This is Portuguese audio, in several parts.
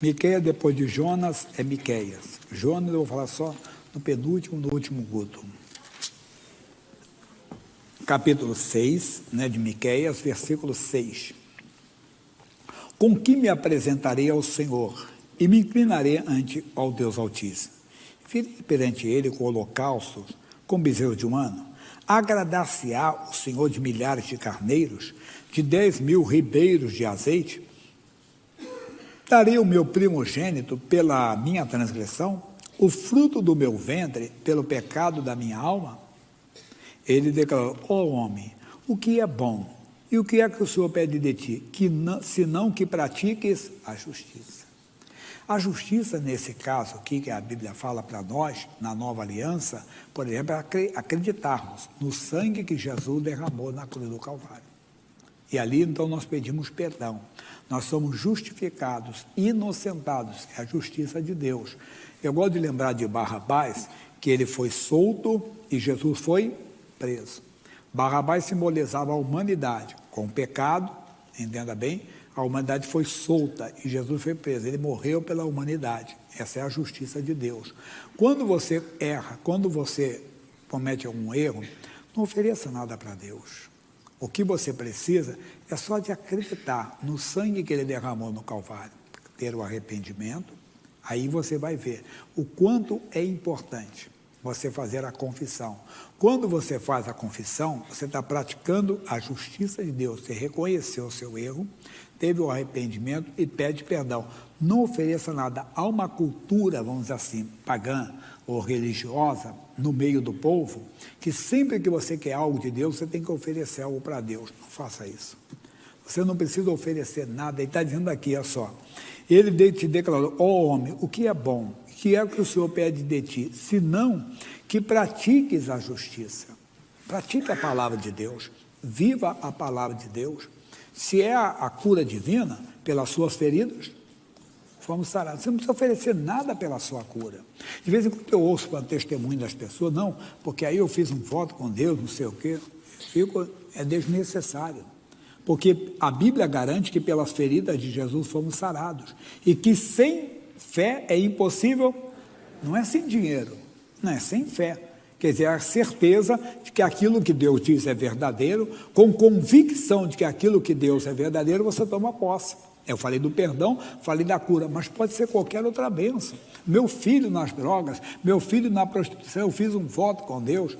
Miqueias, depois de Jonas, é Miqueias. Jonas eu vou falar só no penúltimo, no último culto. Capítulo 6, de Miqueias, versículo 6. Com que me apresentarei ao Senhor e me inclinarei ante ao Deus Altíssimo? Virei perante ele com holocaustos, com bezerro de um ano. Agradar-se-á o Senhor de milhares de carneiros, de 10.000 ribeiros de azeite? Darei o meu primogênito pela minha transgressão, o fruto do meu ventre pelo pecado da minha alma? Ele declarou: ó homem, o que é bom e o que é que o Senhor pede de ti, senão que pratiques a justiça. A justiça, nesse caso aqui, que a Bíblia fala para nós, na nova aliança, por exemplo, é acreditarmos no sangue que Jesus derramou na cruz do Calvário. E ali, então, nós pedimos perdão. Nós somos justificados, inocentados, é a justiça de Deus. Eu gosto de lembrar de Barrabás, que ele foi solto e Jesus foi preso. Barrabás simbolizava a humanidade. Com o pecado, entenda bem, a humanidade foi solta e Jesus foi preso. Ele morreu pela humanidade. Essa é a justiça de Deus. Quando você erra, quando você comete algum erro, não ofereça nada para Deus. O que você precisa é só de acreditar no sangue que ele derramou no Calvário, ter o arrependimento. Aí você vai ver o quanto é importante você fazer a confissão. Quando você faz a confissão, você está praticando a justiça de Deus. Você reconheceu o seu erro, teve o arrependimento e pede perdão. Não ofereça nada. Há uma cultura, vamos dizer assim, pagã ou religiosa no meio do povo, que sempre que você quer algo de Deus, você tem que oferecer algo para Deus. Não faça isso. Você não precisa oferecer nada. Ele está dizendo aqui, olha só. Ele te declarou: ó homem, o que é bom? O que é que o Senhor pede de ti? Senão que pratiques a justiça. Pratique a palavra de Deus. Viva a palavra de Deus. Se é a cura divina, pelas suas feridas, fomos sarados. Você não precisa oferecer nada pela sua cura. De vez em quando eu ouço para o testemunho das pessoas, não, porque aí eu fiz um voto com Deus, não sei o quê. É desnecessário. Porque a Bíblia garante que pelas feridas de Jesus fomos sarados. E que sem fé é impossível, não é sem dinheiro, não é sem fé. Quer dizer, a certeza de que aquilo que Deus diz é verdadeiro, com convicção de que aquilo que Deus é verdadeiro, você toma posse. Eu falei do perdão, falei da cura, mas pode ser qualquer outra bênção. Meu filho nas drogas, meu filho na prostituição, eu fiz um voto com Deus.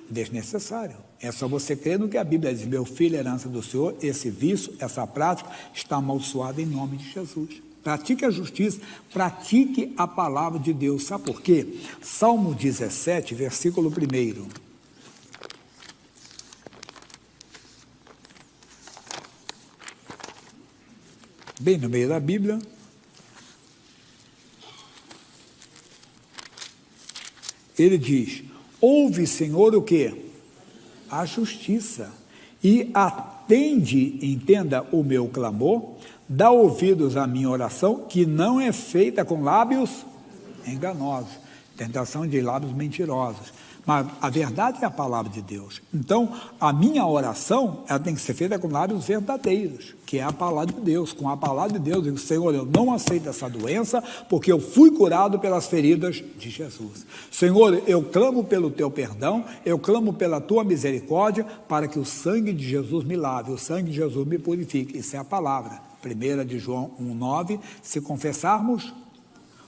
Desnecessário. É só você crer no que a Bíblia diz: meu filho, herança do Senhor, esse vício, essa prática está amaldiçoada em nome de Jesus. Pratique a justiça, pratique a palavra de Deus. Sabe por quê? Salmo 17, versículo 1. Bem no meio da Bíblia. Ele diz: ouve, Senhor, o quê? A justiça. E atende, entenda, o meu clamor. Dá ouvidos à minha oração, que não é feita com lábios enganosos. Tentação de lábios mentirosos. Mas a verdade é a palavra de Deus. Então, a minha oração, ela tem que ser feita com lábios verdadeiros, que é a palavra de Deus. Com a palavra de Deus, eu digo: Senhor, eu não aceito essa doença, porque eu fui curado pelas feridas de Jesus. Senhor, eu clamo pelo teu perdão, eu clamo pela tua misericórdia, para que o sangue de Jesus me lave, o sangue de Jesus me purifique. Isso é a palavra. 1 de João 1,9, se confessarmos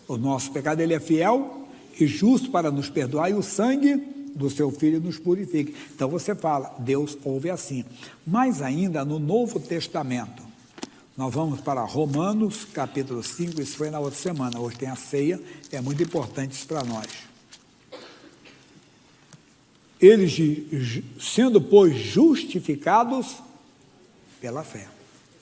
o nosso pecado, ele é fiel e justo para nos perdoar, e o sangue do seu Filho nos purifique. Então você fala: Deus ouve assim. Mais ainda, no Novo Testamento, nós vamos para Romanos, capítulo 5, isso foi na outra semana, hoje tem a ceia, é muito importante isso para nós. Eles, sendo, pois, justificados pela fé.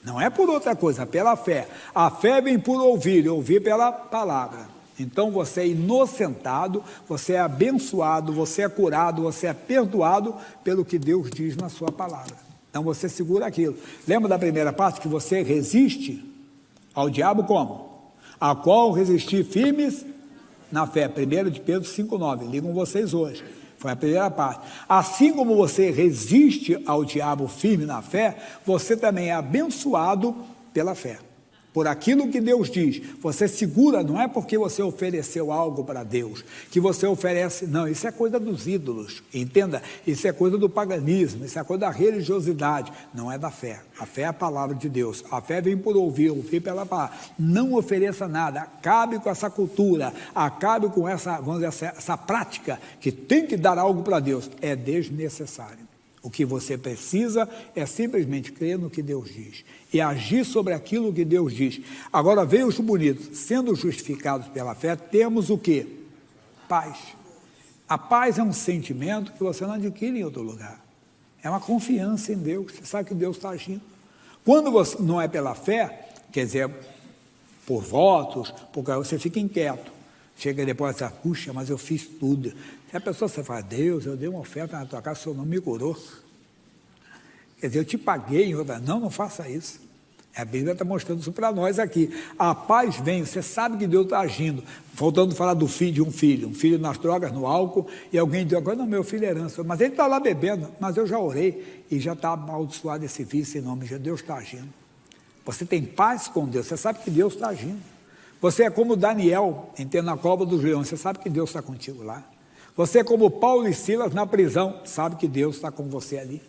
Não é por outra coisa, pela fé. A fé vem por ouvir, e ouvir pela palavra. Então você é inocentado, você é abençoado, você é curado, você é perdoado pelo que Deus diz na sua palavra. Então você segura aquilo. Lembra da primeira parte, que você resiste ao diabo como? A qual resistir firmes na fé. 1 de Pedro 5,9. Li com vocês hoje. Foi a primeira parte. Assim como você resiste ao diabo firme na fé, você também é abençoado pela fé. por aquilo que Deus diz, você segura, não é porque você ofereceu algo para Deus, que você oferece, não, isso é coisa dos ídolos, entenda, isso é coisa do paganismo, isso é coisa da religiosidade, não é da fé. A fé é a palavra de Deus, a fé vem por ouvir pela palavra. Não ofereça nada, acabe com essa cultura, acabe com essa, vamos dizer, essa prática que tem que dar algo para Deus, é desnecessário. O que você precisa é simplesmente crer no que Deus diz e agir sobre aquilo que Deus diz. Agora veio os bonitos, sendo justificados pela fé, temos o quê? Paz. A paz é um sentimento que você não adquire em outro lugar. É uma confiança em Deus, você sabe que Deus está agindo. Quando você não é pela fé, quer dizer, por votos, porque você fica inquieto. Chega depois e diz, puxa, mas eu fiz tudo. Se a pessoa você fala, Deus, eu dei uma oferta na tua casa, o Senhor não me curou. Quer dizer, eu te paguei em outra. Não faça isso. A Bíblia está mostrando isso para nós aqui. A paz vem, você sabe que Deus está agindo. Voltando a falar do filho de um filho nas drogas, no álcool, e alguém diz, agora não, meu filho é herança, mas ele está lá bebendo, mas eu já orei e já está amaldiçoado esse vício em nome de Deus está agindo. Você tem paz com Deus, você sabe que Deus está agindo. Você é como Daniel, entende, na cova dos leões, você sabe que Deus está contigo lá. Você é como Paulo e Silas na prisão, sabe que Deus está com você ali.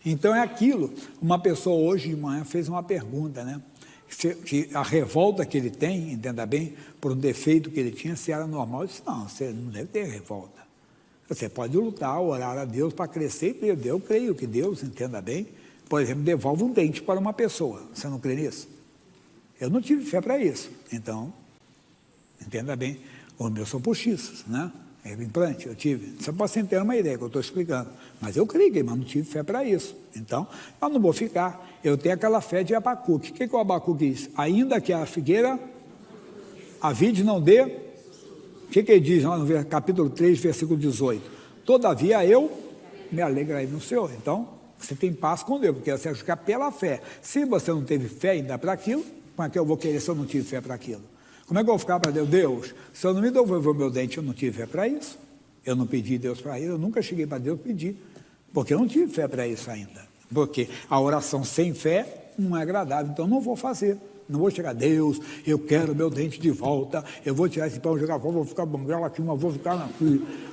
Então é aquilo, uma pessoa hoje de manhã fez uma pergunta, né? Se a revolta que ele tem, entenda bem, por um defeito que ele tinha, se era normal. Eu disse, não, você não deve ter revolta. Você pode lutar, orar a Deus para crescer e perder. Eu creio que Deus, entenda bem, por exemplo, devolve um dente para uma pessoa. Você não crê nisso? Eu não tive fé para isso. Então, entenda bem, os meus são postiços, né? É implante, eu tive. Você pode ter uma ideia que eu estou explicando. Mas eu criei, mas não tive fé para isso. Então, eu não vou ficar. Eu tenho aquela fé de Abacuque. O que o Abacuque diz? Ainda que a figueira, a vide não dê. O que ele diz lá no capítulo 3, versículo 18? Todavia eu me alegrarei no Senhor. Então, você tem paz com Deus, porque você vai ficar pela fé. Se você não teve fé ainda para aquilo, como é que eu vou querer se eu não tive fé para aquilo? Como é que eu vou ficar para Deus? Deus, se eu não me devolver o meu dente, eu não tive fé para isso. Eu não pedi Deus para isso, eu nunca cheguei para Deus pedir, porque eu não tive fé para isso ainda. Porque a oração sem fé não é agradável, então eu não vou fazer. Não vou chegar, Deus, eu quero meu dente de volta, eu vou tirar esse pão, jogar fora, vou ficar banguela aqui, mas vou ficar na...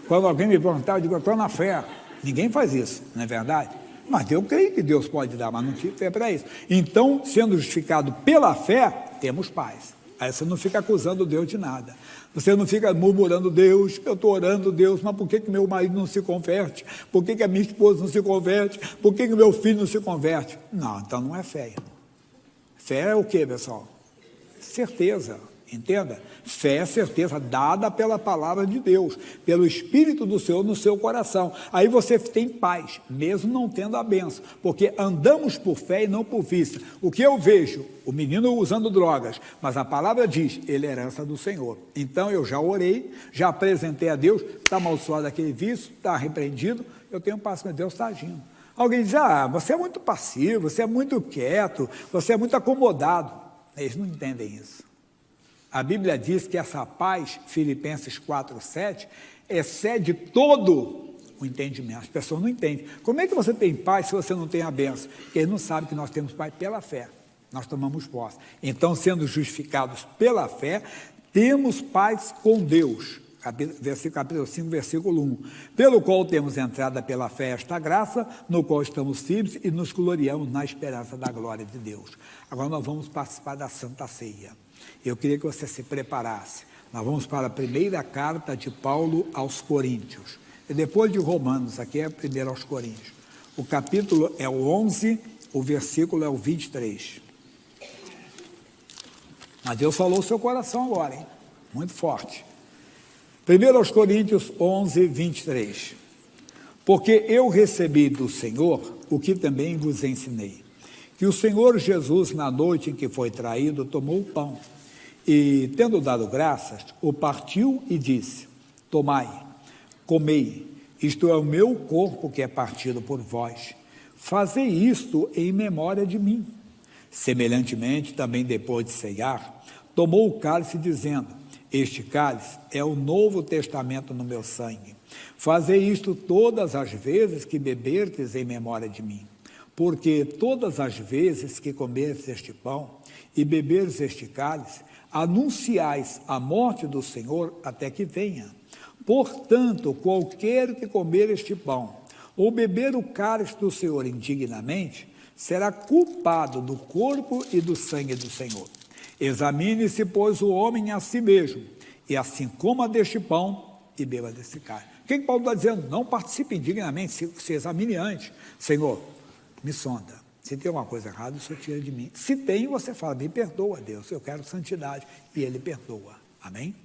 Quando alguém me perguntar, eu digo, eu estou na fé. Ninguém faz isso, não é verdade? Mas eu creio que Deus pode dar, mas não tive fé para isso. Então, sendo justificado pela fé, temos paz. Aí você não fica acusando Deus de nada. Você não fica murmurando, Deus, eu estou orando, Deus, mas por que meu marido não se converte? Por que a minha esposa não se converte? Por que meu filho não se converte? Não, então não é fé. Fé é o quê, pessoal? Certeza, entenda? Fé é certeza dada pela palavra de Deus, pelo Espírito do Senhor no seu coração. Aí você tem paz, mesmo não tendo a bênção, porque andamos por fé e não por vista. O que eu vejo? O menino usando drogas, mas a palavra diz, ele é herança do Senhor. Então eu já orei, já apresentei a Deus, está amaldiçoado aquele vício, está repreendido, eu tenho paz com Deus, está agindo. Alguém diz, você é muito passivo, você é muito quieto, você é muito acomodado. Eles não entendem isso. A Bíblia diz que essa paz, Filipenses 4:7, excede todo o entendimento. As pessoas não entendem. Como é que você tem paz se você não tem a bênção? Porque eles não sabem que nós temos paz pela fé. Nós tomamos posse. Então, sendo justificados pela fé, temos paz com Deus. Capítulo 5, versículo 1. Pelo qual temos entrada pela fé esta graça, no qual estamos firmes e nos gloriamos na esperança da glória de Deus. Agora nós vamos participar da Santa Ceia. Eu queria que você se preparasse. Nós vamos para a primeira carta de Paulo aos Coríntios. E depois de Romanos, aqui é a primeira aos Coríntios. O capítulo é o 11, o versículo é o 23. Mas Deus falou o seu coração agora, hein? Muito forte. 1 aos Coríntios 11, 23. Porque eu recebi do Senhor o que também vos ensinei, que o Senhor Jesus, na noite em que foi traído, tomou o pão, e, tendo dado graças, o partiu e disse, tomai, comei, isto é o meu corpo que é partido por vós, fazei isto em memória de mim. Semelhantemente, também depois de ceiar, tomou o cálice, dizendo, este cálice é o novo testamento no meu sangue. Fazei isto todas as vezes que beberdes em memória de mim. porque todas as vezes que comeres este pão e beberes este cálice, anunciais a morte do Senhor até que venha. Portanto, qualquer que comer este pão ou beber o cálice do Senhor indignamente, será culpado do corpo e do sangue do Senhor. Examine-se, pois, o homem a si mesmo, e assim coma deste pão e beba desse cálice. O que Paulo está dizendo? Não participe indignamente, se examine antes. Senhor, me sonda. Se tem alguma coisa errada, o Senhor tira de mim. Se tem, você fala, me perdoa, Deus, eu quero santidade. E Ele perdoa. Amém?